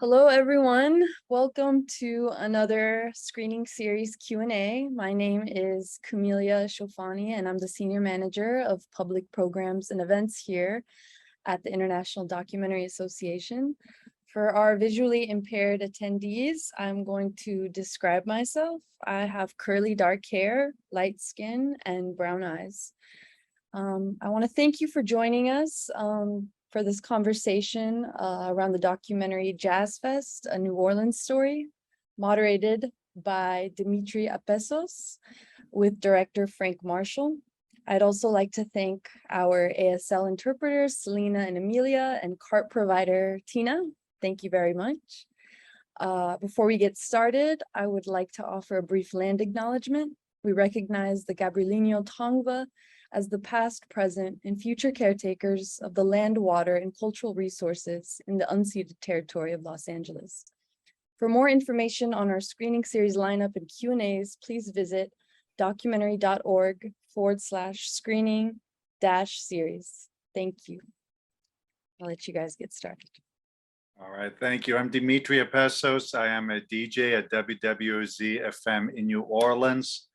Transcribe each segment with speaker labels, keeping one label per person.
Speaker 1: Hello, everyone. Welcome to another screening series Q&A. My name is Camelia Shofani, and I'm the Senior Manager of Public Programs and Events here at the International Documentary Association. For our visually impaired attendees, I'm going to describe myself. I have curly dark hair, light skin, and brown eyes. I want to thank you for joining us for this conversation around the documentary Jazz Fest, A New Orleans Story, moderated by Dimitri Apessos with director Frank Marshall. I'd also like to thank our ASL interpreters, Selena and Amelia, and CART provider, Tina. Thank you very much. Before we get started, I would like to offer a brief land acknowledgement. We recognize the Gabrielino Tongva as the past, present, and future caretakers of the land, water, and cultural resources in the unceded territory of Los Angeles. For more information on our screening series lineup and Q&As, please visit documentary.org/screening-series. Thank you. I'll let you guys get started.
Speaker 2: All right, thank you. I'm Dimitri Apessos. I am a DJ at WWOZ FM in New Orleans.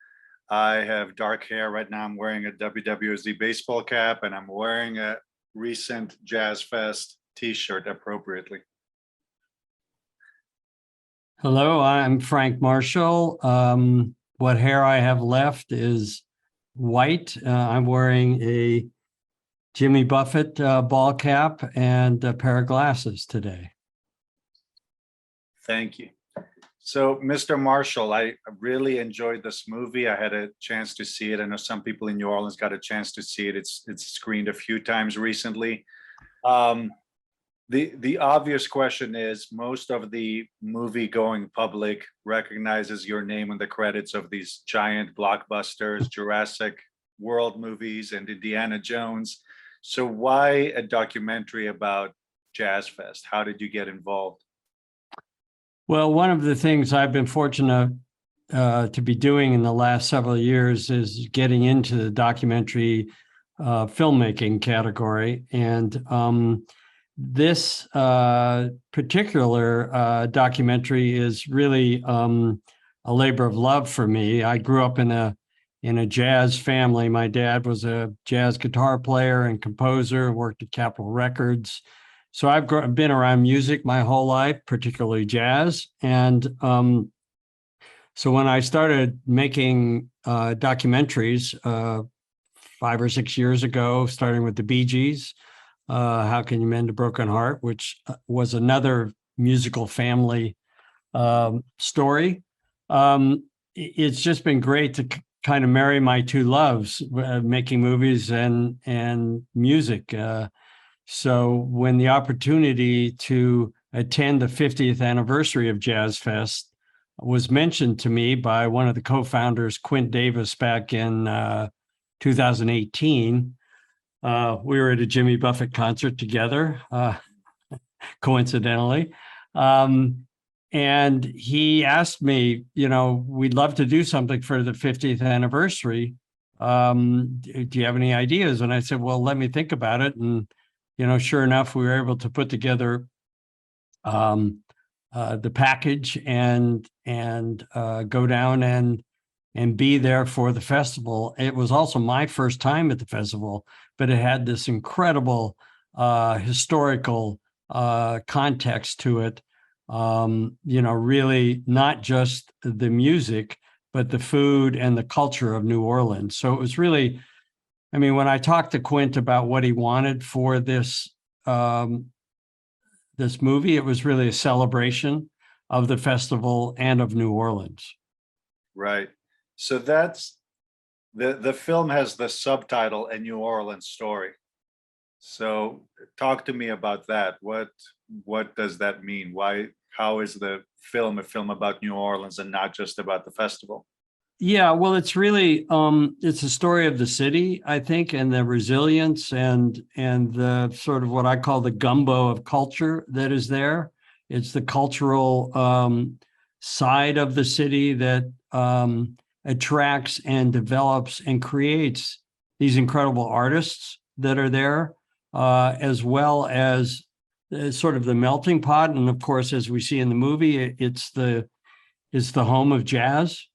Speaker 2: I have dark hair right now. I'm wearing a WWOZ baseball cap, and I'm wearing a recent Jazz Fest t-shirt appropriately.
Speaker 3: Hello, I'm Frank Marshall. What hair I have left is white. I'm wearing a Jimmy Buffett ball cap and a pair of glasses today.
Speaker 2: Thank you. So, Mr. Marshall, I really enjoyed this movie. I had a chance to see it. I know some people in New Orleans got a chance to see it. It's screened a few times recently. The obvious question is, most of the movie-going public recognizes your name in the credits of these giant blockbusters, Jurassic World movies, and Indiana Jones. So why a documentary about Jazz Fest? How did you get involved?
Speaker 3: Well, one of the things I've been fortunate to be doing in the last several years is getting into the documentary filmmaking category. And this particular documentary is really a labor of love for me. I grew up in a jazz family. My dad was a jazz guitar player and composer, worked at Capitol Records. So I've been around music my whole life, particularly jazz. And so when I started making documentaries 5 or 6 years ago, starting with the Bee Gees, How Can You Mend a Broken Heart, which was another musical family story. It's just been great to kind of marry my two loves, making movies and music. So when the opportunity to attend the 50th anniversary of Jazz Fest was mentioned to me by one of the co-founders, Quint Davis, back in 2018, we were at a Jimmy Buffett concert together, coincidentally. And he asked me, we'd love to do something for the 50th anniversary. Do you have any ideas? And I said, well, let me think about it. And sure enough, we were able to put together the package and go down and be there for the festival. It was also my first time at the festival, but it had this incredible historical context to it. Really not just the music, but the food and the culture of New Orleans. So it was really, when I talked to Quint about what he wanted for this this movie, it was really a celebration of the festival and of New Orleans.
Speaker 2: Right. So that's the film has the subtitle A New Orleans Story. So talk to me about that. What does that mean? How is the film a film about New Orleans and not just about the festival?
Speaker 3: Yeah, well, it's really it's a story of the city, I think, and the resilience and the sort of what I call the gumbo of culture that is there. It's the cultural side of the city that attracts and develops and creates these incredible artists that are there, as well as sort of the melting pot. And of course, as we see in the movie, it's the home of jazz.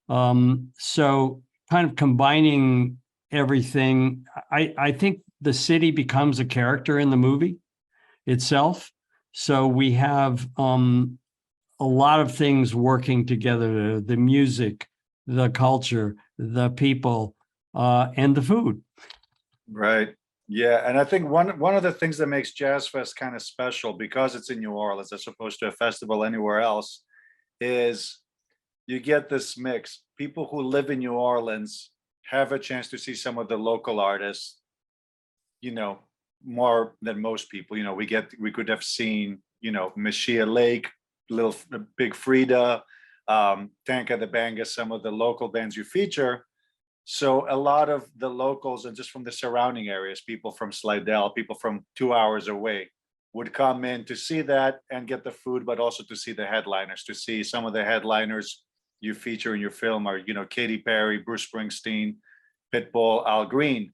Speaker 3: So kind of combining everything, I think the city becomes a character in the movie itself. So we have a lot of things working together, the music, the culture, the people, and the food.
Speaker 2: Right. Yeah. And I think one of the things that makes Jazz Fest kind of special, because it's in New Orleans as opposed to a festival anywhere else, is you get this mix. People who live in New Orleans have a chance to see some of the local artists, more than most people. We could have seen, Machia Lake, Big Frida, Tanka the Banga, some of the local bands you feature. So a lot of the locals and just from the surrounding areas, people from Slidell, people from 2 hours away, would come in to see that and get the food, but also to see the headliners, to see some of the headliners you feature in your film are, Katy Perry, Bruce Springsteen, Pitbull, Al Green.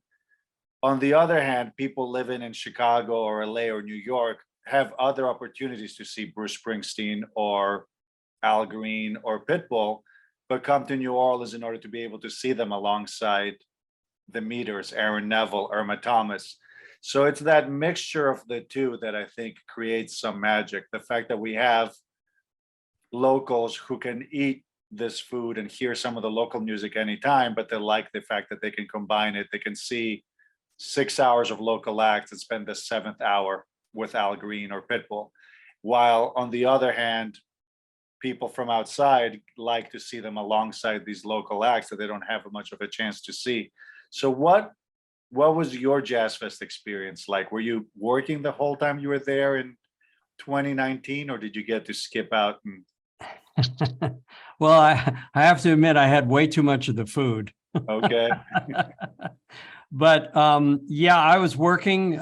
Speaker 2: On the other hand, people living in Chicago or LA or New York have other opportunities to see Bruce Springsteen or Al Green or Pitbull, but come to New Orleans in order to be able to see them alongside the Meters, Aaron Neville, Irma Thomas. So it's that mixture of the two that I think creates some magic. The fact that we have locals who can eat this food and hear some of the local music anytime, but they like the fact that they can combine it. They can see 6 hours of local acts and spend the 7th hour with Al Green or Pitbull. While on the other hand, people from outside like to see them alongside these local acts that they don't have much of a chance to see. So what was your Jazz Fest experience like? Were you working the whole time you were there in 2019, or did you get to skip out?
Speaker 3: Well, I have to admit, I had way too much of the food.
Speaker 2: Okay.
Speaker 3: But yeah, I was working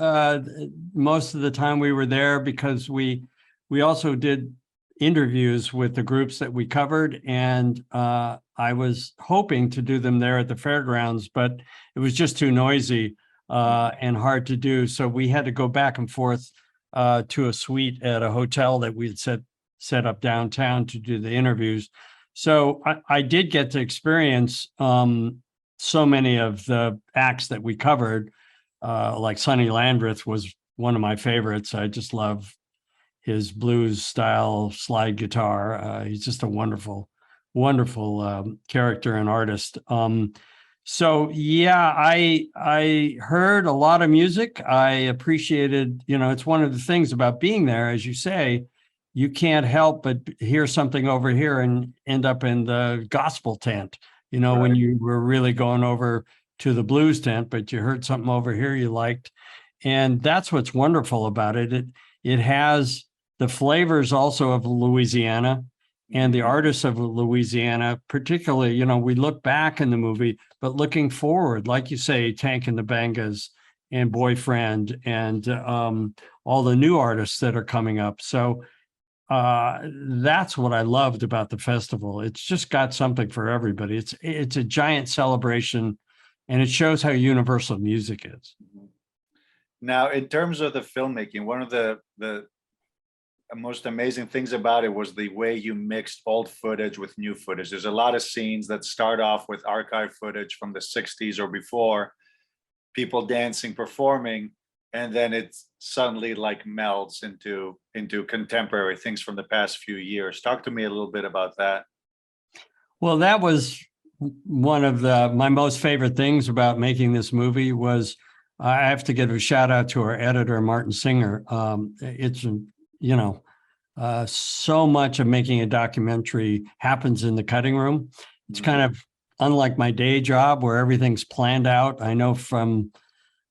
Speaker 3: most of the time we were there, because we also did interviews with the groups that we covered, and I was hoping to do them there at the fairgrounds, but it was just too noisy and hard to do. So we had to go back and forth to a suite at a hotel that we'd set up downtown to do the interviews. So I did get to experience so many of the acts that we covered, like Sonny Landreth was one of my favorites. I just love his blues style slide guitar. He's just a wonderful, wonderful character and artist. So yeah, I heard a lot of music. I appreciated, it's one of the things about being there, as you say, you can't help but hear something over here and end up in the gospel tent,
Speaker 2: Right.
Speaker 3: when you were really going over to the blues tent, but you heard something over here you liked. And that's what's wonderful about it. It has the flavors also of Louisiana and the artists of Louisiana, particularly, we look back in the movie, but looking forward, like you say, Tank and the Bangas and Boyfriend and all the new artists that are coming up. So that's what I loved about the festival. It's just got something for everybody. It's a giant celebration, and it shows how universal music is.
Speaker 2: Now, in terms of the filmmaking, one of the most amazing things about it was the way you mixed old footage with new footage. There's a lot of scenes that start off with archive footage from the 60s or before, people dancing, performing, and then it suddenly like melds into contemporary things from the past few years. Talk to me a little bit about that.
Speaker 3: Well, that was one of my most favorite things about making this movie. Was I have to give a shout out to our editor, Martin Singer. It's so much of making a documentary happens in the cutting room. It's kind of unlike my day job where everything's planned out. I know from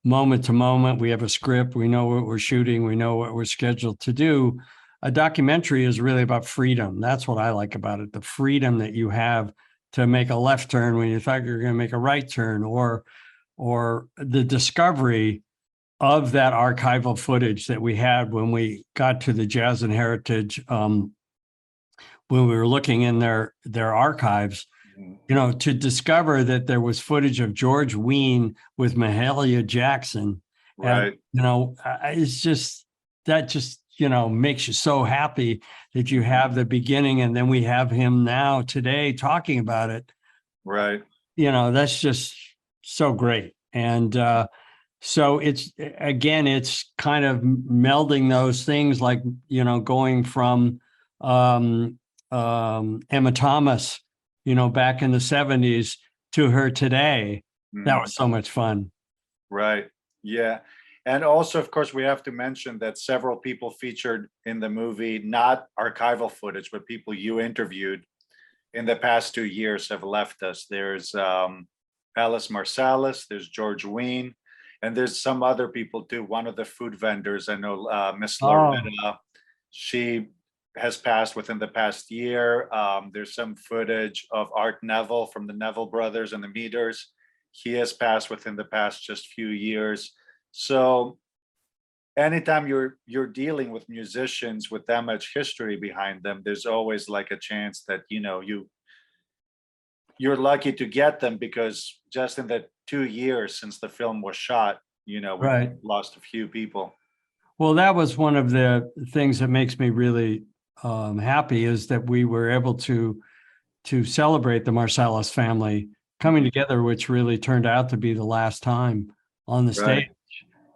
Speaker 3: moment to moment, we have a script, we know what we're shooting, we know what we're scheduled to do. A documentary is really about freedom. That's what I like about it. The freedom that you have to make a left turn when you thought you were going to make a right turn, or the discovery of that archival footage that we had when we got to the Jazz and Heritage, when we were looking in their archives, to discover that there was footage of George Wein with Mahalia Jackson.
Speaker 2: Right.
Speaker 3: And, it's just, that just makes you so happy that you have the beginning, and then we have him now today talking about it.
Speaker 2: Right.
Speaker 3: That's just so great. And so it's kind of melding those things, like, going from Emma Thomas, back in the 70s to her today. That was so much fun.
Speaker 2: Right. Yeah. And also, of course, we have to mention that several people featured in the movie, not archival footage, but people you interviewed in the past 2 years have left us. There's Alice Marsalis, there's George Wein, and there's some other people too. One of the food vendors, I know, Miss Loretta, she has passed within the past year. There's some footage of Art Neville from the Neville brothers and the Meters. He has passed within the past just few years. So anytime you're dealing with musicians with that much history behind them, there's always like a chance that you're lucky to get them, because just in the 2 years since the film was shot, we've lost a few people.
Speaker 3: Well, that was one of the things that makes me really happy, is that we were able to celebrate the Marsalis family coming together, which really turned out to be the last time on the stage,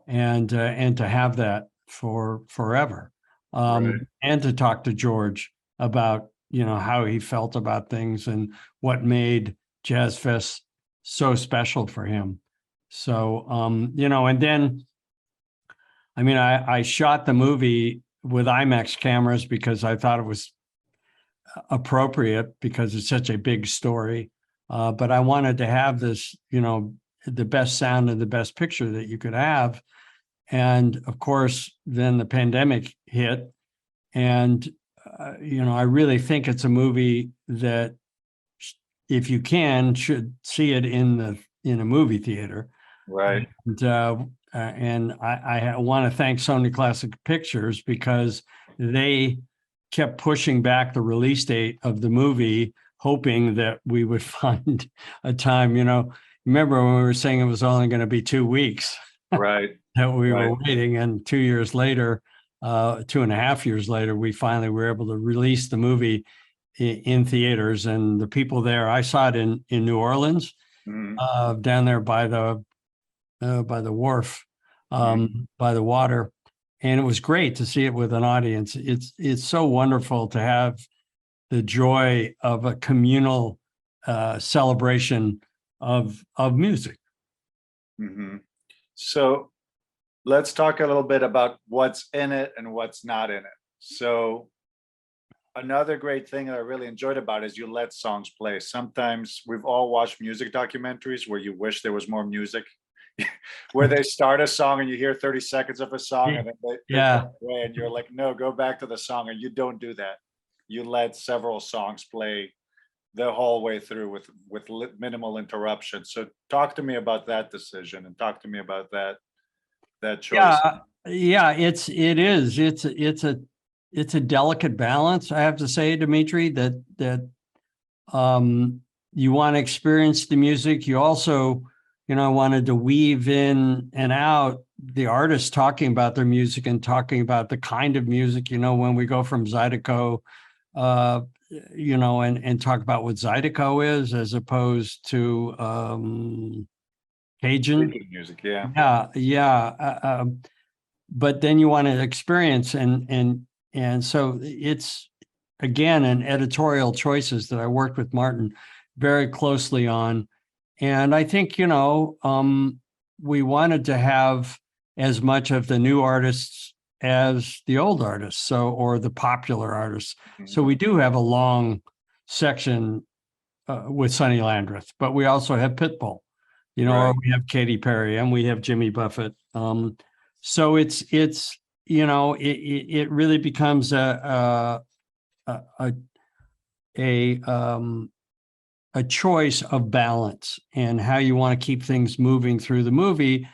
Speaker 3: and to have that for forever, and to talk to George about how he felt about things and what made Jazz Fest so special for him. So and then I shot the movie with IMAX cameras because I thought it was appropriate, because it's such a big story. But I wanted to have this, the best sound and the best picture that you could have. And of course, then the pandemic hit. And, I really think it's a movie that, if you can, should see it in a movie theater.
Speaker 2: Right.
Speaker 3: And I want to thank Sony Classic Pictures, because they kept pushing back the release date of the movie, hoping that we would find a time. Remember when we were saying it was only going to be 2 weeks,
Speaker 2: right?
Speaker 3: That we were waiting, and 2 years later, 2.5 years later, we finally were able to release the movie in theaters. And the people there, I saw it in New Orleans, down there by the wharf, by the water. And it was great to see it with an audience. It's so wonderful to have the joy of a communal celebration of music.
Speaker 2: So let's talk a little bit about what's in it and what's not in it. So another great thing that I really enjoyed about it is you let songs play. Sometimes we've all watched music documentaries where you wish there was more music, where they start a song and you hear 30 seconds of a song and then they go away, and you're like, no, go back to the song. And you don't do that. You let several songs play the whole way through with minimal interruption. So talk to me about that decision, and talk to me about that choice.
Speaker 3: It's a delicate balance, I have to say, Dimitri, that you want to experience the music. You also, wanted to weave in and out the artists talking about their music and talking about the kind of music, when we go from Zydeco, and talk about what Zydeco is, as opposed to Cajun
Speaker 2: music.
Speaker 3: But then you want to experience, and so it's, again, an editorial choices that I worked with Martin very closely on. And I think, we wanted to have as much of the new artists as the old artists, or the popular artists. So we do have a long section with Sonny Landreth, but we also have Pitbull, or we have Katy Perry, and we have Jimmy Buffett. So it's it really becomes a choice of balance and how you want to keep things moving through the movie,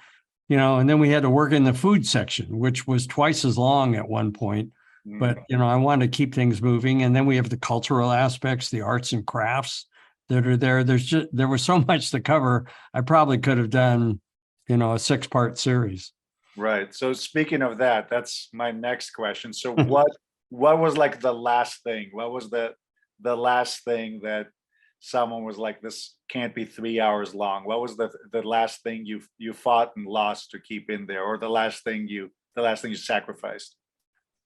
Speaker 3: and then we had to work in the food section, which was twice as long at one point. But, I wanted to keep things moving. And then we have the cultural aspects, the arts and crafts that are there. There was so much to cover. I probably could have done, a 6-part series.
Speaker 2: Right. So speaking of that, that's my next question. So what was like the last thing? What was the last thing that someone was like, this can't be 3 hours long? What was the last thing you fought and lost to keep in there, or the last thing you sacrificed?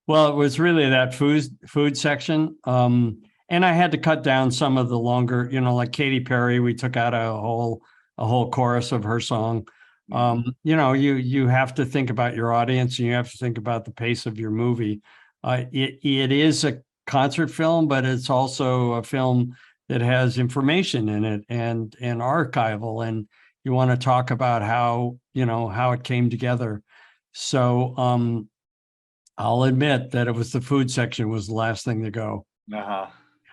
Speaker 3: Well, it was really that food section. And I had to cut down some of the longer, like Katy Perry, we took out a whole chorus of her song. You have to think about your audience, and you have to think about the pace of your movie. It is a concert film, but it's also a film that has information in it and archival, and you want to talk about how it came together. So I'll admit that it was the food section was the last thing to go.
Speaker 2: Uh-huh.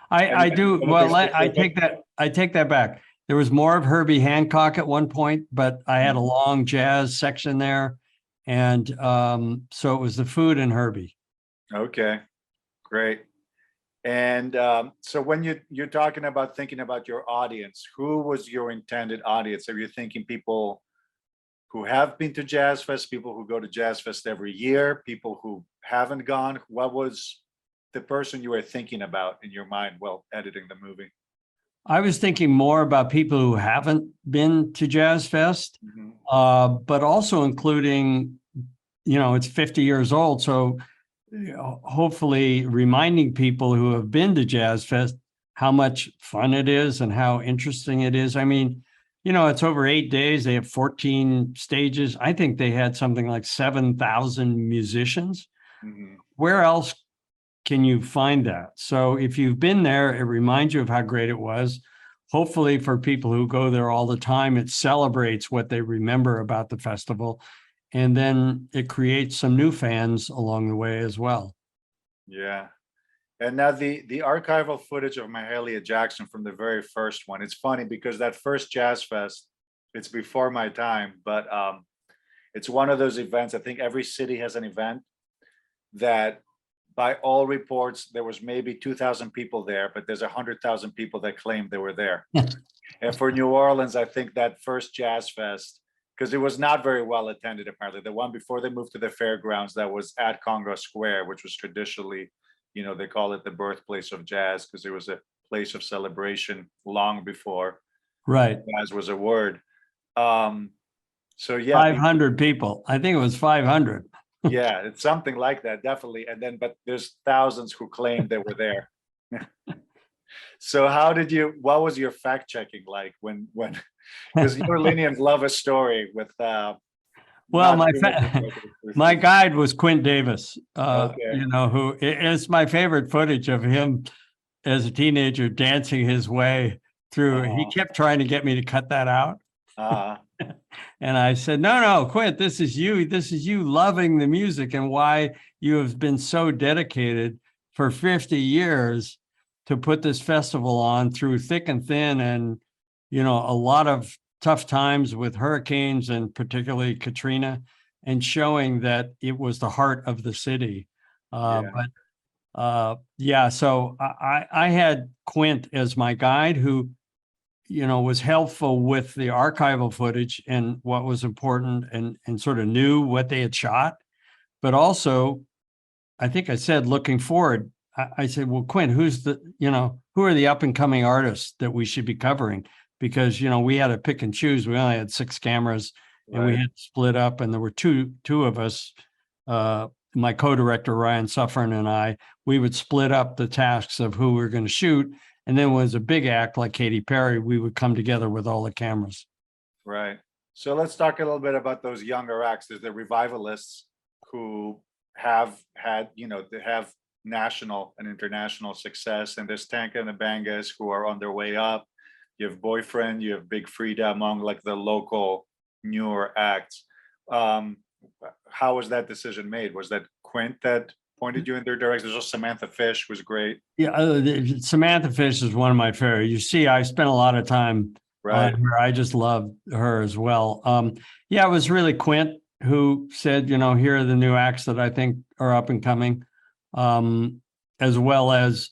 Speaker 3: I
Speaker 2: And
Speaker 3: do.
Speaker 2: can you
Speaker 3: Well,
Speaker 2: be
Speaker 3: I
Speaker 2: specific?
Speaker 3: take that back. There was more of Herbie Hancock at one point, but I had a long jazz section there. And so it was the food and Herbie.
Speaker 2: Okay, great. And so when you're talking about thinking about your audience, who was your intended audience? Are you thinking people who have been to Jazz Fest, people who go to Jazz Fest every year, people who haven't gone? What was the person you were thinking about in your mind while editing the movie?
Speaker 3: I was thinking more about people who haven't been to Jazz Fest, but also including, it's 50 years old. So hopefully reminding people who have been to Jazz Fest how much fun it is and how interesting it is. I mean, it's over 8 days. They have 14 stages. I think they had something like 7,000 musicians. Where else can you find that? So if you've been there, it reminds you of how great it was. Hopefully for people who go there all the time, it celebrates what they remember about the festival. And then it creates some new fans along the way as well.
Speaker 2: Yeah. And now the archival footage of Mahalia Jackson from the very first one. It's funny because that first Jazz Fest, it's before my time, but it's one of those events. I think every city has an event that, by all reports, there was maybe 2,000 people there, but there's 100,000 people that claimed they were there. And for New Orleans, I think that first Jazz Fest, because it was not very well attended, apparently. The one before they moved to the fairgrounds, that was at Congress Square, which was traditionally, they call it the birthplace of jazz, because it was a place of celebration long before jazz was a word. So yeah,
Speaker 3: 500 people. I think it was 500.
Speaker 2: Yeah, it's something like that, definitely. And then, but there's thousands who claimed they were there. So what was your fact checking like when, because you Berlinians love a story with,
Speaker 3: well, my guide was Quint Davis,
Speaker 2: Okay.
Speaker 3: who it's my favorite footage of him as a teenager dancing his way through. He kept trying to get me to cut that out. And I said, no, Quint, this is you loving the music and why you have been so dedicated for 50 years to put this festival on through thick and thin and, a lot of tough times with hurricanes and particularly Katrina, and showing that it was the heart of the city. So I had Quint as my guide who, was helpful with the archival footage and what was important and sort of knew what they had shot. But also, I think I said, looking forward, I said, well, Quint, who are the up and coming artists that we should be covering? Because, we had to pick and choose. We only had 6 cameras and we had to split up, and there were two of us, my co-director, Ryan Suffern, and I, we would split up the tasks of who we were going to shoot. And then when it was a big act like Katy Perry, we would come together with all the cameras.
Speaker 2: Right. So let's talk a little bit about those younger acts. There's the revivalists who have had, they have national and international success. And there's Tanka and the Bangas who are on their way up. You have Boyfriend, you have Big Frida among like the local newer acts. How was that decision made? Was that Quint that pointed you in their direction? There's also Samantha Fish was great.
Speaker 3: Yeah, Samantha Fish is one of my favorite. You see, I spent a lot of time on her. I just love her as well. It was really Quint who said, here are the new acts that I think are up and coming, as well as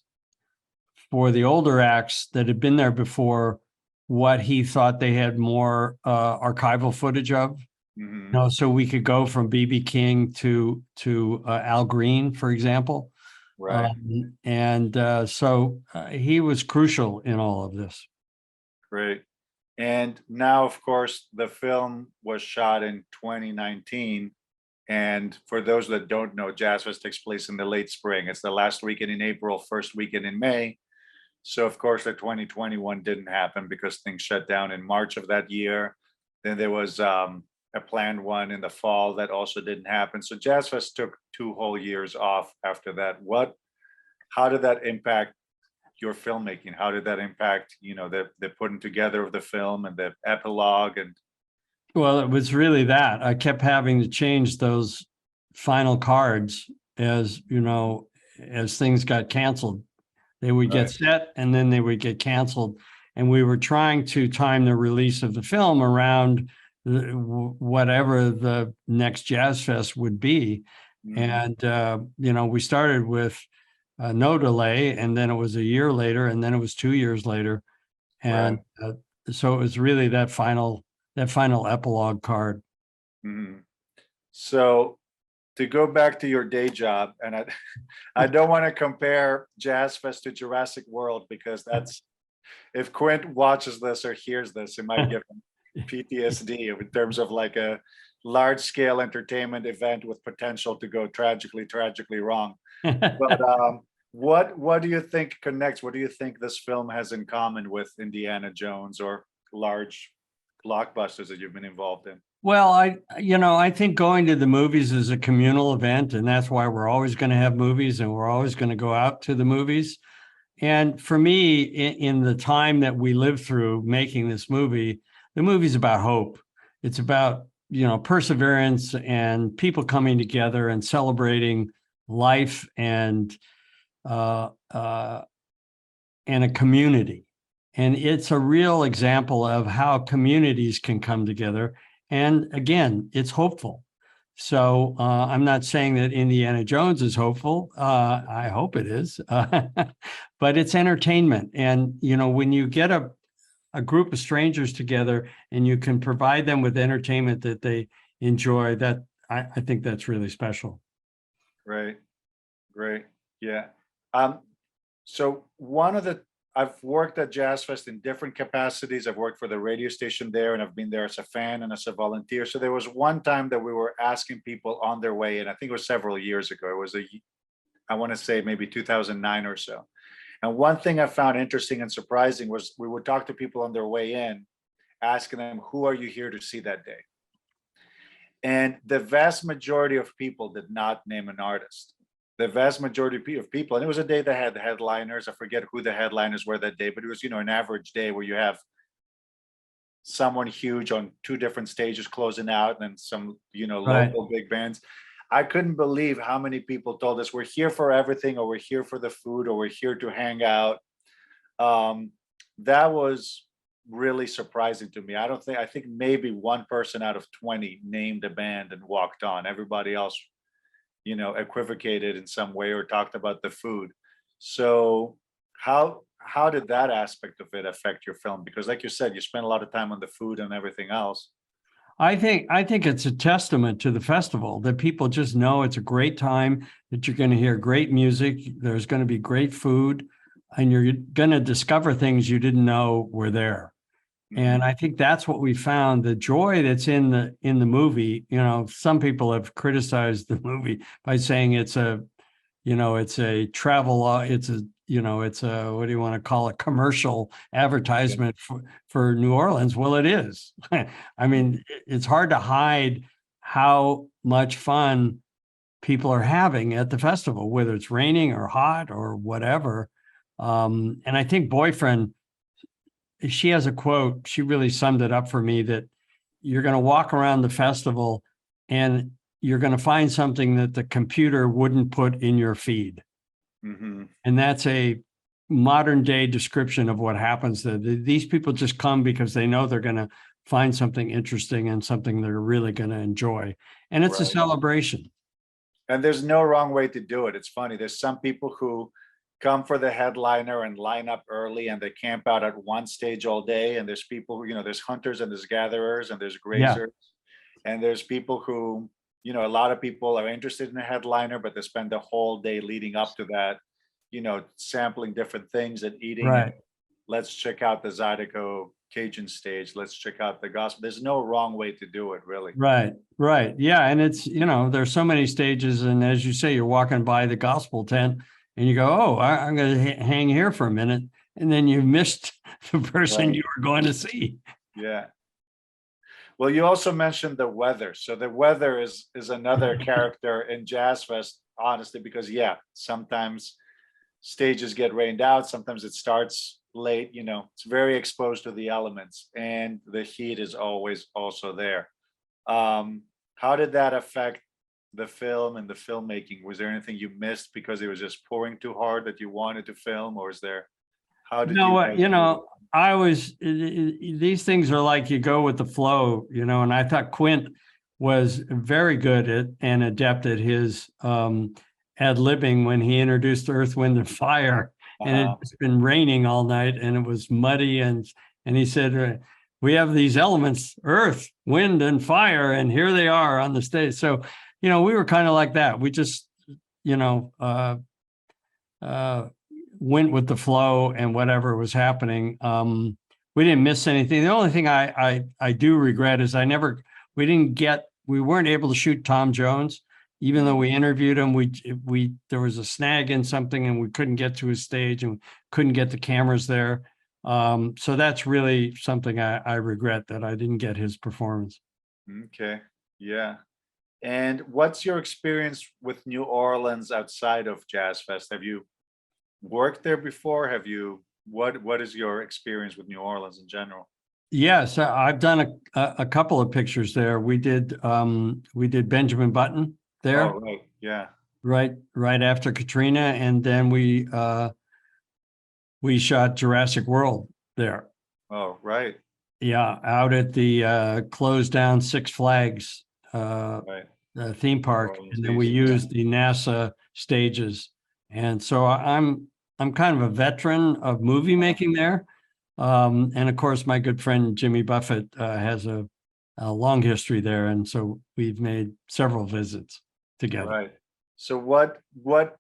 Speaker 3: for the older acts that had been there before, what he thought they had more archival footage of.
Speaker 2: Mhm.
Speaker 3: know, so we could go from BB King to Al Green, for example.
Speaker 2: Right.
Speaker 3: He was crucial in all of this.
Speaker 2: Great. And now, of course, the film was shot in 2019. And for those that don't know, Jazz Fest takes place in the late spring. It's the last weekend in April, first weekend in May. So, of course, the 2021 didn't happen because things shut down in March of that year. Then there was a planned one in the fall that also didn't happen. So Jazz Fest took 2 whole years off after that. How did that impact your filmmaking? How did that impact, the putting together of the film and the epilogue? And
Speaker 3: Well, it was really that I kept having to change those final cards as, as things got canceled. They would get
Speaker 2: right,
Speaker 3: set and then they would get canceled. And we were trying to time the release of the film around whatever the next Jazz Fest would be.
Speaker 2: mhm,
Speaker 3: And, we started with no delay, and then it was a year later, and then it was 2 years later.
Speaker 2: right.
Speaker 3: And so it was really that final epilogue card.
Speaker 2: Mhm. So to go back to your day job, and I don't want to compare Jazz Fest to Jurassic World because that's, if Quint watches this or hears this, it might give him PTSD in terms of like a large scale entertainment event with potential to go tragically wrong. But what do you think connects? What do you think this film has in common with Indiana Jones or large blockbusters that you've been involved in?
Speaker 3: Well, I think going to the movies is a communal event, and that's why we're always going to have movies and we're always going to go out to the movies. And for me, in the time that we lived through making this movie, the movie's about hope. It's about, perseverance and people coming together and celebrating life uh, uh, and a community. And it's a real example of how communities can come together. And again, it's hopeful. So I'm not saying that Indiana Jones is hopeful. I hope it is, but it's entertainment. And when you get a group of strangers together and you can provide them with entertainment that they enjoy, that I think that's really special.
Speaker 2: Right. Great. Yeah. Um, so I've worked at Jazz Fest in different capacities. I've worked for the radio station there, and I've been there as a fan and as a volunteer. So there was one time that we were asking people on their way in. I think it was several years ago. It was I want to say maybe 2009 or so. And one thing I found interesting and surprising was we would talk to people on their way in, asking them, "Who are you here to see that day?" And the vast majority of people did not name an artist. The vast majority of people, and it was a day that had headliners. I forget who the headliners were that day, but it was, an average day where you have someone huge on two different stages closing out and then some,
Speaker 3: Right.
Speaker 2: local big bands. I couldn't believe how many people told us we're here for everything, or we're here for the food, or we're here to hang out. That was really surprising to me. I think maybe one person out of 20 named a band and walked on. Everybody else, equivocated in some way or talked about the food. So how did that aspect of it affect your film? Because like you said, you spent a lot of time on the food and everything else.
Speaker 3: I think it's a testament to the festival that people just know it's a great time, that you're going to hear great music, there's going to be great food, and you're going to discover things you didn't know were there. And
Speaker 2: Mhm.
Speaker 3: I think that's what we found. The joy that's in the movie, some people have criticized the movie by saying it's a travel, it's a, what do you want to call it, commercial
Speaker 2: Yeah.
Speaker 3: advertisement for New Orleans. Well, it is. I mean, it's hard to hide how much fun people are having at the festival, whether it's raining or hot or whatever. And I think Boyfriend, she has a quote, she really summed it up for me, that you're going to walk around the festival and you're going to find something that the computer wouldn't put in your feed.
Speaker 2: Mhm.
Speaker 3: And that's a modern day description of what happens. These people just come because they know they're going to find something interesting and something they're really going to enjoy. And it's a
Speaker 2: Right.
Speaker 3: celebration.
Speaker 2: And there's no wrong way to do it. It's funny. There's some people who come for the headliner and line up early and they camp out at one stage all day. And there's people who, there's hunters and there's gatherers and there's
Speaker 3: Yeah.
Speaker 2: grazers. And there's people who, a lot of people are interested in a headliner, but they spend the whole day leading up to that, sampling different things and eating. And
Speaker 3: Right.
Speaker 2: let's check out the Zydeco Cajun stage. Let's check out the gospel. There's no wrong way to do it, really.
Speaker 3: Right. Right. Yeah. And it's, there's so many stages. And as you say, you're walking by the gospel tent and you go, oh, I'm going to hang here for a minute. And then you missed the person
Speaker 2: Right.
Speaker 3: you were going to see.
Speaker 2: Yeah. Well, you also mentioned the weather. So the weather is another character in Jazz Fest, honestly, because sometimes stages get rained out. Sometimes it starts late, it's very exposed to the elements, and the heat is always also there. How did that affect the film and the filmmaking? Was there anything you missed because it was just pouring too hard that you wanted to film, or is there, how did you guys do it?
Speaker 3: I always, these things are like you go with the flow, and I thought Quint was very good at and adept at his ad-libbing when he introduced Earth, Wind, and Fire. And it's been raining all night and it was muddy. And he said, we have these elements, earth, wind, and fire, and here they are on the stage. So, we were kind of like that. We just, went with the flow and whatever was happening. We didn't miss anything. The only thing I do regret is we weren't able to shoot Tom Jones. Even though we interviewed him, there was a snag in something and we couldn't get to his stage and couldn't get the cameras there. So that's really something I regret, that I didn't get his performance.
Speaker 2: Okay. Yeah. And what's your experience with New Orleans outside of Jazz Fest? Have you worked there before? What is your experience with New Orleans in general?
Speaker 3: Yes, I've done a couple of pictures there. We did Benjamin Button there.
Speaker 2: Oh, right. Yeah.
Speaker 3: Right after Katrina, and then we shot Jurassic World there.
Speaker 2: Oh, right.
Speaker 3: Yeah, out at the closed down Six Flags
Speaker 2: Right.
Speaker 3: theme park, and then we used the NASA stages. And so I'm kind of a veteran of movie making there. And of course, my good friend Jimmy Buffett has a long history there, and so we've made several visits together.
Speaker 2: Right. So what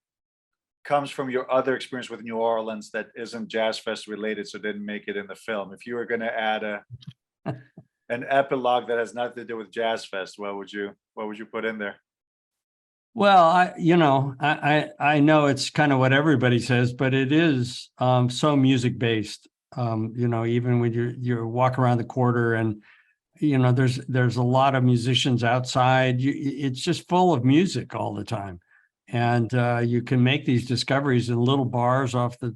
Speaker 2: comes from your other experience with New Orleans that isn't Jazz Fest related, so didn't make it in the film? If you were going to add an epilogue that has nothing to do with Jazz Fest, what would you put in there?
Speaker 3: Well, I know it's kind of what everybody says, but it is so music based. Even when you walk around the quarter and there's a lot of musicians outside. It's just full of music all the time, and you can make these discoveries in little bars off the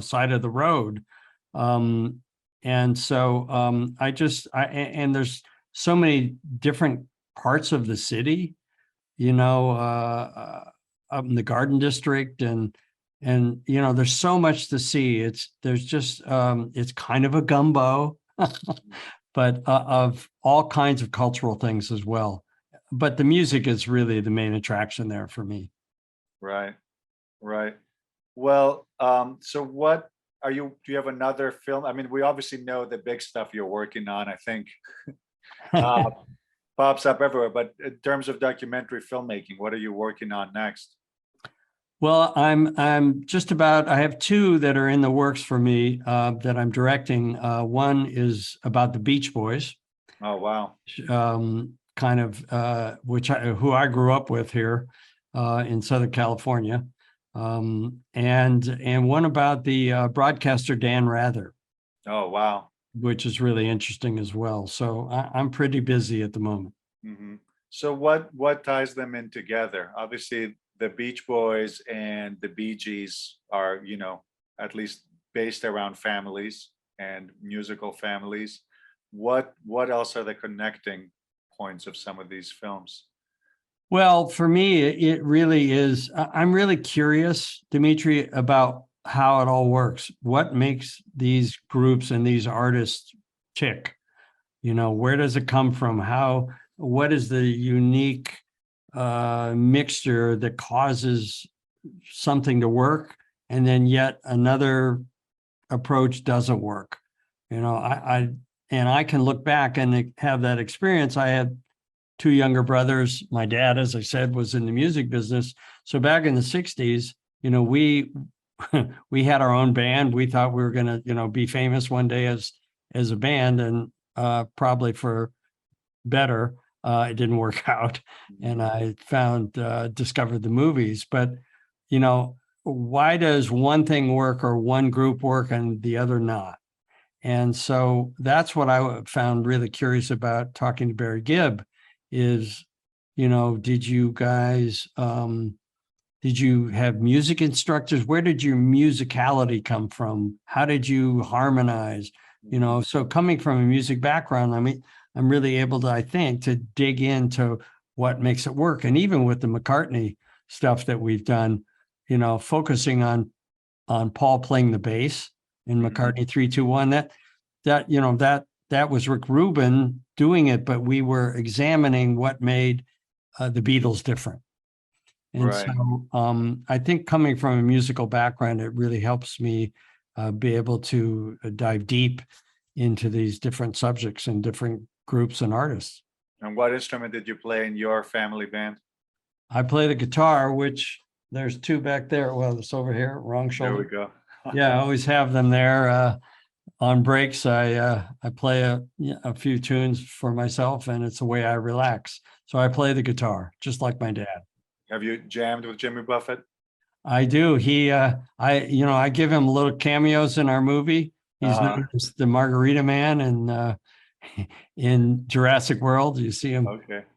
Speaker 3: side of the road. And so and there's so many different parts of the city, up in the Garden District, and there's so much to see. It's kind of a gumbo, but of all kinds of cultural things as well. But the music is really the main attraction there for me.
Speaker 2: Right. Well, so what do you have another film? I mean, we obviously know the big stuff you're working on, I think, pops up everywhere, but in terms of documentary filmmaking, what are you working on next?
Speaker 3: Well, I'm I have two that are in the works for me that I'm directing. One is about the Beach Boys.
Speaker 2: Oh, wow.
Speaker 3: Who I grew up with here in Southern California. And one about the broadcaster Dan Rather.
Speaker 2: Oh, wow.
Speaker 3: Which is really interesting as well. So I'm pretty busy at the moment.
Speaker 2: Mm-hmm. So what ties them in together? Obviously, the Beach Boys and the Bee Gees are, at least based around families and musical families. What else are the connecting points of some of these films?
Speaker 3: Well, for me, it really is. I'm really curious, Dimitri, about how it all works. What makes these groups and these artists tick? Where does it come from? What is the unique mixture that causes something to work, and then yet another approach doesn't work? I can look back and have that experience. I had two younger brothers. My dad, as I said, was in the music business. So back in the 60s, we we had our own band. We thought we were going to, be famous one day as a band, and probably for better. It didn't work out, and I discovered the movies. But, why does one thing work or one group work and the other not? And so that's what I found really curious about talking to Barry Gibb is, did you guys, did you have music instructors? Where did your musicality come from? How did you harmonize? So coming from a music background, I mean, I'm really able to, I think, to dig into what makes it work. And even with the McCartney stuff that we've done, focusing on Paul playing the bass in McCartney 3-2-1, that was Rick Rubin doing it, but we were examining what made the Beatles different. And
Speaker 2: Right.
Speaker 3: so I think coming from a musical background, it really helps me be able to dive deep into these different subjects and different groups and artists.
Speaker 2: And what instrument did you play in your family band?
Speaker 3: I play the guitar, which there's two back there. Well, it's over here, wrong shoulder.
Speaker 2: There we go.
Speaker 3: Yeah, I always have them there. On breaks, I play a few tunes for myself, and it's the way I relax. So I play the guitar, just like my dad.
Speaker 2: Have you jammed with Jimmy Buffett?
Speaker 3: I do. I give him little cameos in our movie. He's known as the Margarita Man, and in Jurassic World, you see him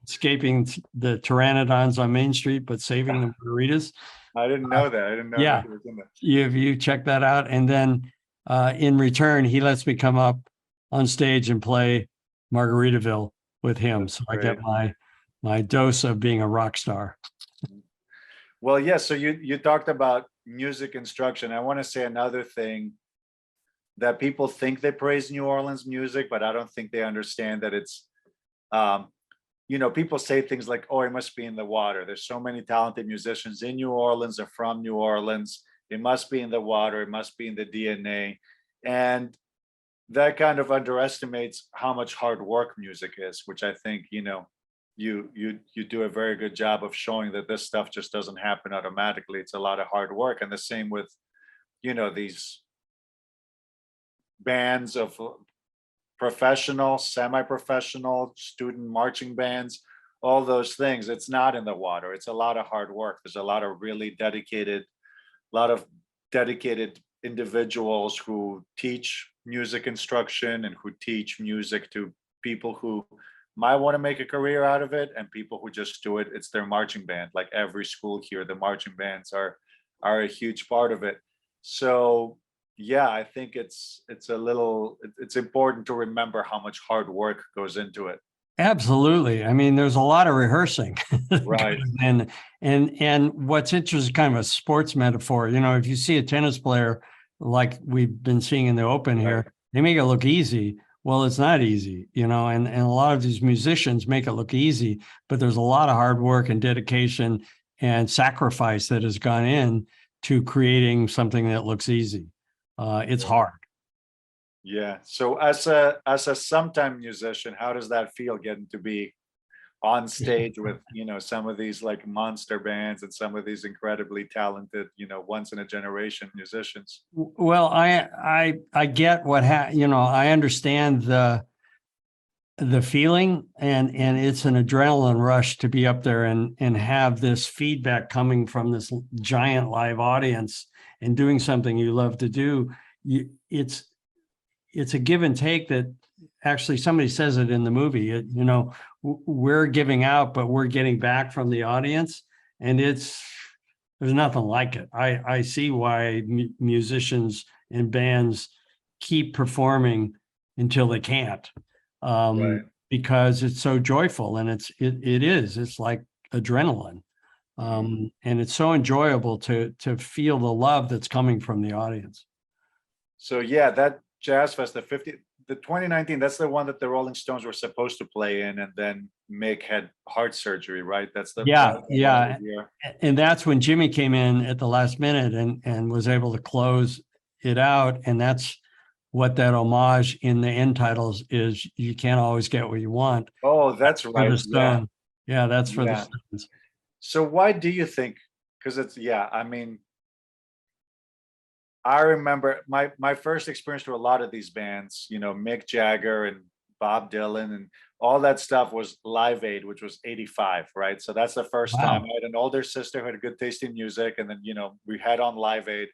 Speaker 3: escaping the pteranodons on Main Street, but saving the margaritas.
Speaker 2: I didn't know that. I didn't know that he was in that.
Speaker 3: You check that out, and then in return, he lets me come up on stage and play Margaritaville with him.
Speaker 2: That's
Speaker 3: so
Speaker 2: great.
Speaker 3: I get my dose of being a rock star.
Speaker 2: Well, yes. So you talked about music instruction. I want to say another thing that people think they praise New Orleans music, but I don't think they understand that it's, people say things like, oh, it must be in the water. There's so many talented musicians in New Orleans or from New Orleans. It must be in the water. It must be in the DNA. And that kind of underestimates how much hard work music is, which I think, you do a very good job of showing that this stuff just doesn't happen automatically. It's a lot of hard work. And the same with, these bands of professional, semi-professional, student marching bands, all those things. It's not in the water. It's a lot of hard work. There's a lot of dedicated individuals who teach music instruction and who teach music to people who might want to make a career out of it, and people who just do it. It's their marching band. Like every school here, the marching bands are a huge part of it. So yeah, I think it's important to remember how much hard work goes into it.
Speaker 3: Absolutely. I mean, there's a lot of rehearsing.
Speaker 2: Right.
Speaker 3: And what's interesting, kind of a sports metaphor, if you see a tennis player like we've been seeing in the Open here, they make it look easy. Well, it's not easy, and a lot of these musicians make it look easy, but there's a lot of hard work and dedication and sacrifice that has gone in to creating something that looks easy. It's hard.
Speaker 2: Yeah. So as a sometime musician, how does that feel, getting to be on stage with, some of these like monster bands and some of these incredibly talented, once in a generation musicians?
Speaker 3: Well, I get I understand the feeling, and it's an adrenaline rush to be up there and have this feedback coming from this giant live audience and doing something you love to do. It's a give and take that actually somebody says it in the movie, we're giving out, but we're getting back from the audience, and there's nothing like it. I see why musicians and bands keep performing until they can't, because it's so joyful, and it's like adrenaline. And it's so enjoyable to feel the love that's coming from the audience.
Speaker 2: So yeah, that Jazz Fest, the 2019, that's the one that the Rolling Stones were supposed to play in, and then Mick had heart surgery, right? That's the
Speaker 3: yeah. And that's when Jimmy came in at the last minute and was able to close it out. And that's what that homage in the end titles is. You can't always get what you want.
Speaker 2: Oh, that's
Speaker 3: For
Speaker 2: right.
Speaker 3: the
Speaker 2: Yeah.
Speaker 3: Stone. Yeah, that's for the
Speaker 2: Yeah.
Speaker 3: Stones.
Speaker 2: So why do you think? Because it's, yeah, I mean, I remember my first experience with a lot of these bands, you know, Mick Jagger and Bob Dylan and all that stuff was Live Aid, which was 85, right? So that's the first time.
Speaker 3: Wow.
Speaker 2: I had an older sister who had a good taste in music, and then, you know, we had on Live Aid.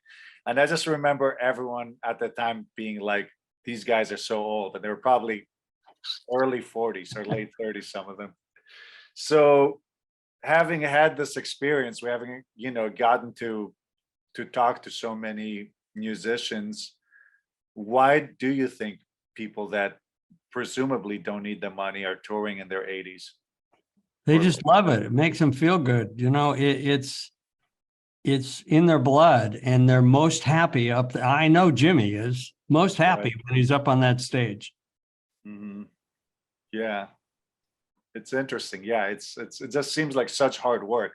Speaker 2: And I just remember everyone at the time being like, these guys are so old, and they were probably early 40s or late 30s, some of them. So having had this experience, we having, you know, gotten to talk to so many musicians, why do you think people that presumably don't need the money are touring in their 80s?
Speaker 3: They
Speaker 2: Or-
Speaker 3: just love it. It makes them feel good. You know, it's in their blood, and they're most happy up there. I know Jimmy is most happy when he's up on that stage.
Speaker 2: Mhm. Yeah, it's interesting. Yeah, it just seems like such hard work.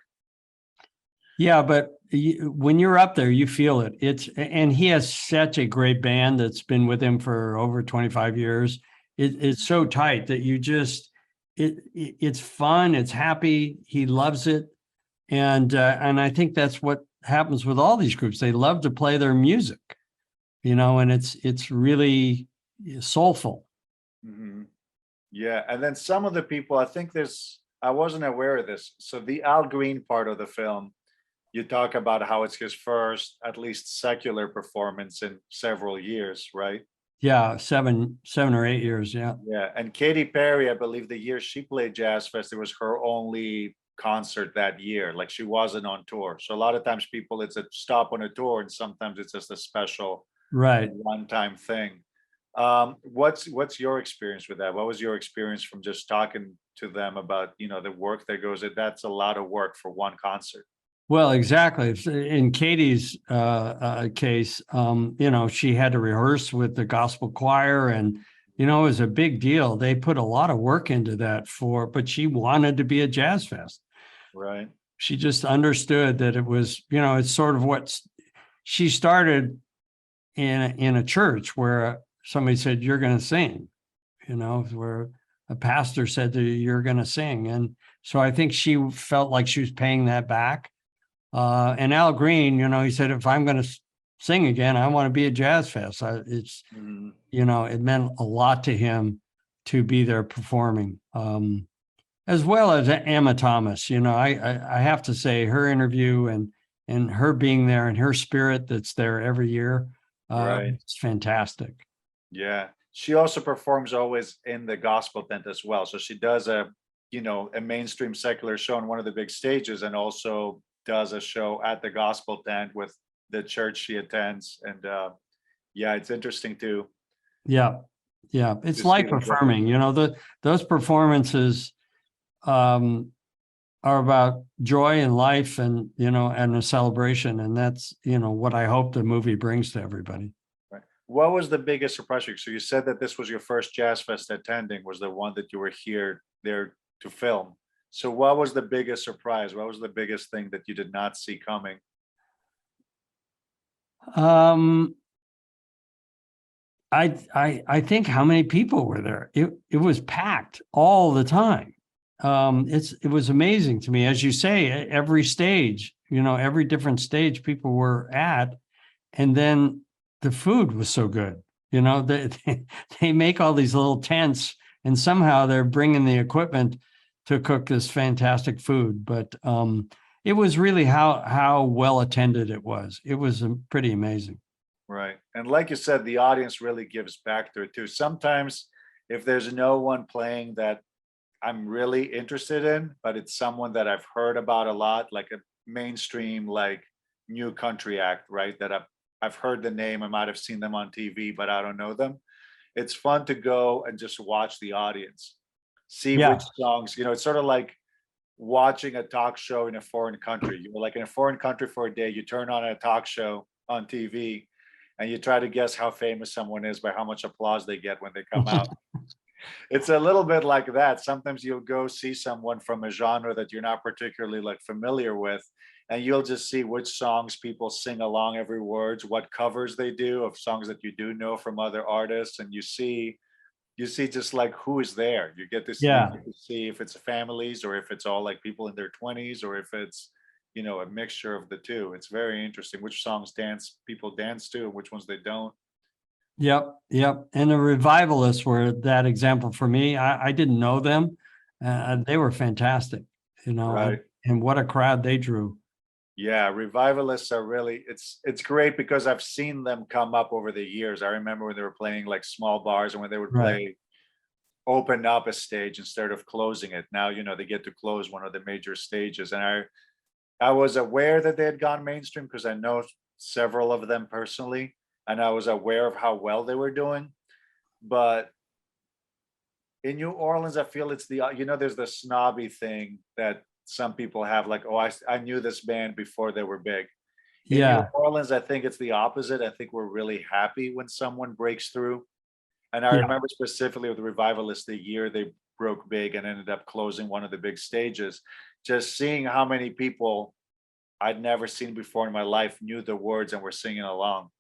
Speaker 3: Yeah, but when you're up there, you feel it. And he has such a great band that's been with him for over 25 years. It's so tight that you just it's fun. It's happy. He loves it, and I think that's what happens with all these groups. They love to play their music, you know, and it's really soulful.
Speaker 2: Mhm. Yeah, and then some of the people, I think I wasn't aware of this. So the Al Green part of the film, you talk about how it's his first, at least secular performance in several years, right?
Speaker 3: Yeah, 7 or 8 years. Yeah.
Speaker 2: Yeah, and Katy Perry, I believe the year she played Jazz Fest, it was her only concert that year. Like she wasn't on tour. So a lot of times people, it's a stop on a tour, and sometimes it's just a special
Speaker 3: Right.
Speaker 2: one-time thing. What's your experience with that? What was your experience from just talking to them about, you know, the work that goes in? That's a lot of work for one concert.
Speaker 3: Well, exactly. In Katie's case, you know, she had to rehearse with the gospel choir, and you know, it was a big deal. They put a lot of work into that but she wanted to be a jazz fest.
Speaker 2: Right.
Speaker 3: She just understood that it was, you know, it's sort of what she started in a church where somebody said, "You're going to sing," you know, where a pastor said to you, "You're going to sing," and so I think she felt like she was paying that back. And Al Green, you know, he said, if I'm going to sing again, I want to be at Jazz Fest.
Speaker 2: Mhm.
Speaker 3: You know, it meant a lot to him to be there performing, as well as Emma Thomas. You know, I have to say her interview and her being there and her spirit that's there every year,
Speaker 2: Right.
Speaker 3: it's fantastic.
Speaker 2: Yeah. She also performs always in the gospel tent as well. So she does you know, a mainstream secular show on one of the big stages, and also does a show at the gospel tent with the church she attends. And yeah, it's interesting too.
Speaker 3: Yeah. Yeah. It's
Speaker 2: To see
Speaker 3: life
Speaker 2: the
Speaker 3: affirming, you know, those performances, are about joy and life, and you know, and a celebration, and that's, you know, what I hope the movie brings to everybody.
Speaker 2: Right. What was the biggest surprise for you? So you said that this was your first Jazz Fest attending, was the one that you were there to film. So what was the biggest surprise? What was the biggest thing that you did not see coming?
Speaker 3: um I think how many people were there. It was packed all the time. It was amazing to me, as you say, every stage, you know, every different stage people were at, and then the food was so good. You know, they make all these little tents, and somehow they're bringing the equipment to cook this fantastic food. But it was really how well attended it was. It was pretty amazing.
Speaker 2: Right. And like you said, the audience really gives back to it too. Sometimes if there's no one playing that I'm really interested in, but it's someone that I've heard about a lot, like a mainstream, like new country act, right? That I've heard the name, I might have seen them on TV, but I don't know them. It's fun to go and just watch the audience, see
Speaker 3: Yeah.
Speaker 2: which songs, you know, it's sort of like watching a talk show in a foreign country. You're like in a foreign country for a day, you turn on a talk show on TV and you try to guess how famous someone is by how much applause they get when they come out. It's a little bit like that. Sometimes you'll go see someone from a genre that you're not particularly like familiar with, and you'll just see which songs people sing along every words, what covers they do of songs that you do know from other artists, and you see just like who is there. You get this, you
Speaker 3: Yeah.
Speaker 2: get to see if it's families or if it's all like people in their 20s or if it's, you know, a mixture of the two. It's very interesting which songs people dance to and which ones they don't.
Speaker 3: Yep, yep. And the revivalists were that example for me. I didn't know them. They were fantastic, you know,
Speaker 2: Right.
Speaker 3: and what a crowd they drew.
Speaker 2: Yeah, revivalists are really, it's great because I've seen them come up over the years. I remember when they were playing like small bars and when they would
Speaker 3: Right.
Speaker 2: play open up a stage instead of closing it. Now, you know, they get to close one of the major stages. And I was aware that they had gone mainstream because I know several of them personally, and I was aware of how well they were doing. But in New Orleans, I feel it's the, you know, there's the snobby thing that some people have, like, oh, I knew this band before they were big. In New
Speaker 3: Yeah,
Speaker 2: Orleans, I think it's the opposite. I think we're really happy when someone breaks through. And I
Speaker 3: yeah,
Speaker 2: remember specifically with the Revivalists, the year they broke big and ended up closing one of the big stages, just seeing how many people I'd never seen before in my life knew the words and were singing along.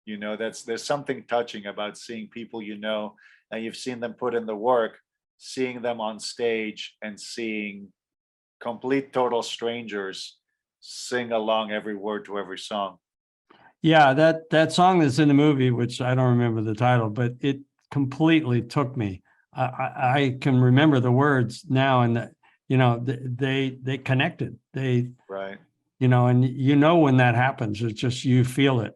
Speaker 2: You know, there's something touching about seeing people you know and you've seen them put in the work, seeing them on stage and seeing complete total strangers sing along every word to every song.
Speaker 3: yeah. That song that's in the movie, which I don't remember the title, but it completely took me. I can remember the words now, and you know, they connected. They,
Speaker 2: Right.
Speaker 3: you know, and you know when that happens, it's just you feel it.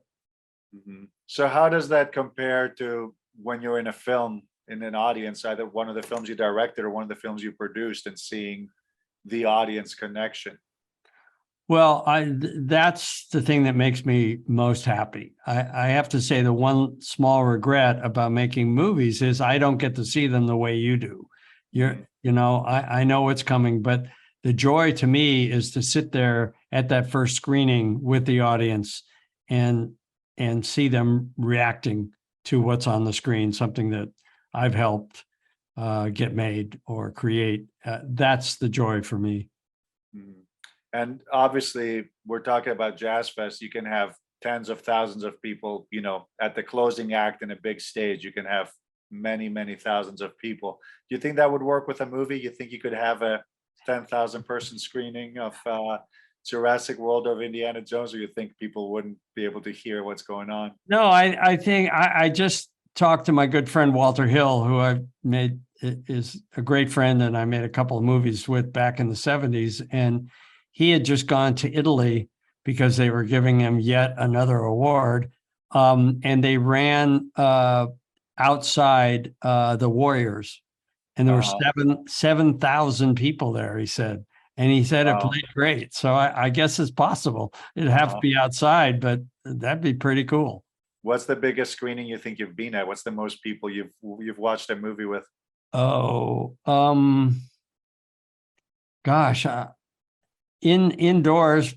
Speaker 2: Mhm. So how does that compare to when you're in a film in an audience, either one of the films you directed or one of the films you produced, and seeing the audience connection?
Speaker 3: Well, that's the thing that makes me most happy. I have to say the one small regret about making movies is I don't get to see them the way you do.
Speaker 2: Mhm.
Speaker 3: You know, I know what's coming, but the joy to me is to sit there at that first screening with the audience and see them reacting to what's on the screen, something that I've helped get made or create. That's the joy for me.
Speaker 2: Mhm. And obviously, we're talking about Jazz Fest. You can have tens of thousands of people, you know, at the closing act in a big stage. You can have many, many thousands of people. Do you think that would work with a movie? You think you could have a 10,000 person screening of Jurassic World of Indiana Jones, or you think people wouldn't be able to hear what's going on?
Speaker 3: No, I think I just talked to my good friend Walter Hill, who I've made is a great friend, and I made a couple of movies with back in the 70s. And he had just gone to Italy because they were giving him yet another award. And they ran outside the Warriors, and there were
Speaker 2: Uh,
Speaker 3: 7,000 people there, he said. And he said it
Speaker 2: wow.
Speaker 3: played great. So I guess it's possible. It'd have to
Speaker 2: Uh,
Speaker 3: be outside, but that'd be pretty cool.
Speaker 2: what's the biggest screening you think you've been at? What's the most people you've watched a movie with?
Speaker 3: Oh, gosh, indoors,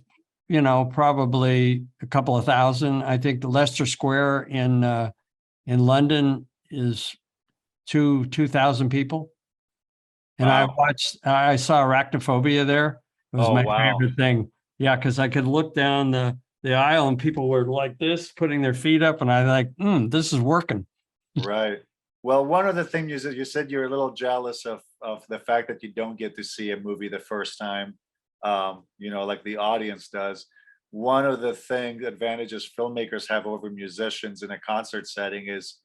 Speaker 3: you know, probably a couple of thousand. I think the Leicester Square in London is 2,000 people. And
Speaker 2: Wow.
Speaker 3: I saw Arachnophobia there. It was
Speaker 2: Oh,
Speaker 3: my
Speaker 2: wow.
Speaker 3: favorite thing. Yeah, because I could look down the aisle and people were like this, putting their feet up, and I like, this is working.
Speaker 2: Right. Well, one of the things you said you're a little jealous of the fact that you don't get to see a movie the first time, you know, like the audience does. One of the advantages filmmakers have over musicians in a concert setting is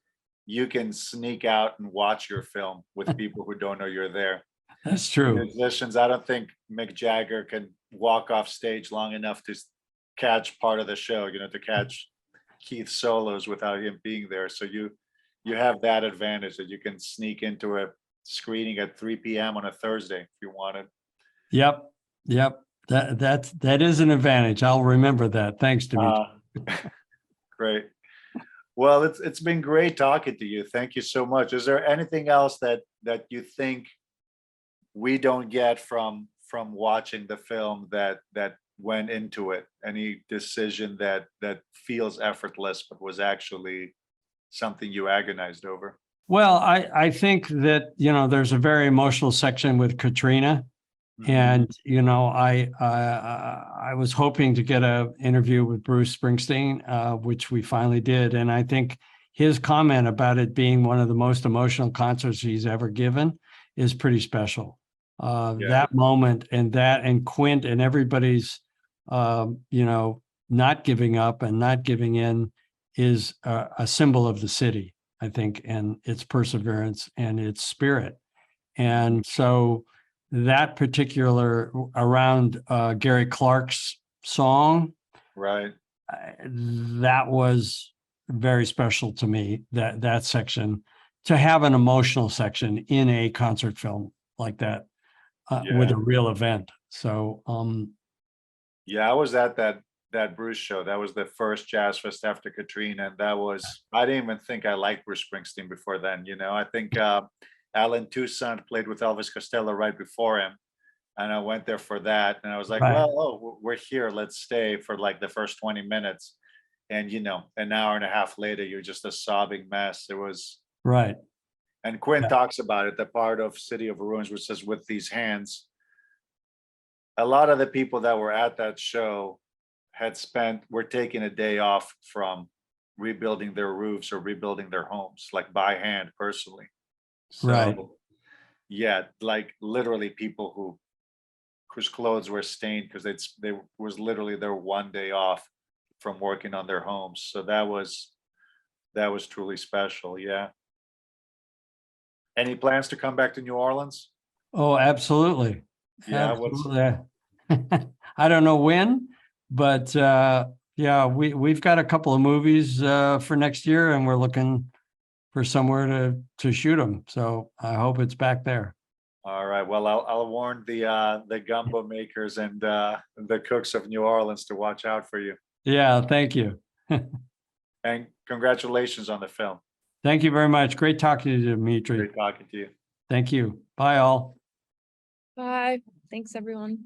Speaker 2: you can sneak out and watch your film with people who don't know you're there.
Speaker 3: That's true.
Speaker 2: Musicians, I don't think Mick Jagger can walk off stage long enough to catch part of the show, you know, to catch Keith's solos without him being there. So you have that advantage that you can sneak into a screening at 3 p.m. on a Thursday if you wanted.
Speaker 3: Yep. Yep. That is an advantage. I'll remember that. Thanks, Dimitri.
Speaker 2: Great. Well, it's been great talking to you. Thank you so much. Is there anything else that you think we don't get from watching the film that went into it? Any decision that feels effortless but was actually something you agonized over?
Speaker 3: Well, I think that, you know, there's a very emotional section with Katrina,
Speaker 2: Mhm.
Speaker 3: And, you know, I was hoping to get an interview with Bruce Springsteen, which we finally did. And I think his comment about it being one of the most emotional concerts he's ever given is pretty special.
Speaker 2: Yeah.
Speaker 3: That moment and Quint and everybody's, you know, not giving up and not giving in is a symbol of the city, I think, and its perseverance and its spirit. And so that particular around Gary Clark's song,
Speaker 2: Right.
Speaker 3: that was very special to me, that section, to have an emotional section in a concert film like that with
Speaker 2: Yeah.
Speaker 3: a real event. So
Speaker 2: Yeah, I was at that Bruce show. That was the first Jazz Fest after Katrina, and that was, I didn't even think I liked Bruce Springsteen before then. You know, I think Alan Toussaint played with Elvis Costello right before him, and I went there for that, and I was like,
Speaker 3: Right.
Speaker 2: well, oh, we're here. Let's stay for like the first 20 minutes, and you know, an hour and a half later, you're just a sobbing mess. It was,
Speaker 3: right.
Speaker 2: and Quinn
Speaker 3: Yeah.
Speaker 2: talks about it, the part of City of Ruins, which says with these hands. A lot of the people that were at that show were taking a day off from rebuilding their roofs or rebuilding their homes, like by hand personally. So
Speaker 3: Right.
Speaker 2: yeah, like literally people whose clothes were stained because they was literally their one day off from working on their homes. So that was truly special. Yeah. Any plans to come back to New Orleans?
Speaker 3: Oh, absolutely.
Speaker 2: Yeah, what's
Speaker 3: Absolutely. I don't know when, but yeah, we've got a couple of movies for next year, and we're looking for somewhere to shoot them. So I hope it's back there.
Speaker 2: all right. Well, I'll warn the gumbo makers and the cooks of New Orleans to watch out for you.
Speaker 3: Yeah, thank you.
Speaker 2: And congratulations on the film.
Speaker 3: Thank you very much. Great talking to you, Dimitri.
Speaker 2: Great talking to you.
Speaker 3: Thank you. Bye all.
Speaker 1: Bye. Thanks, everyone.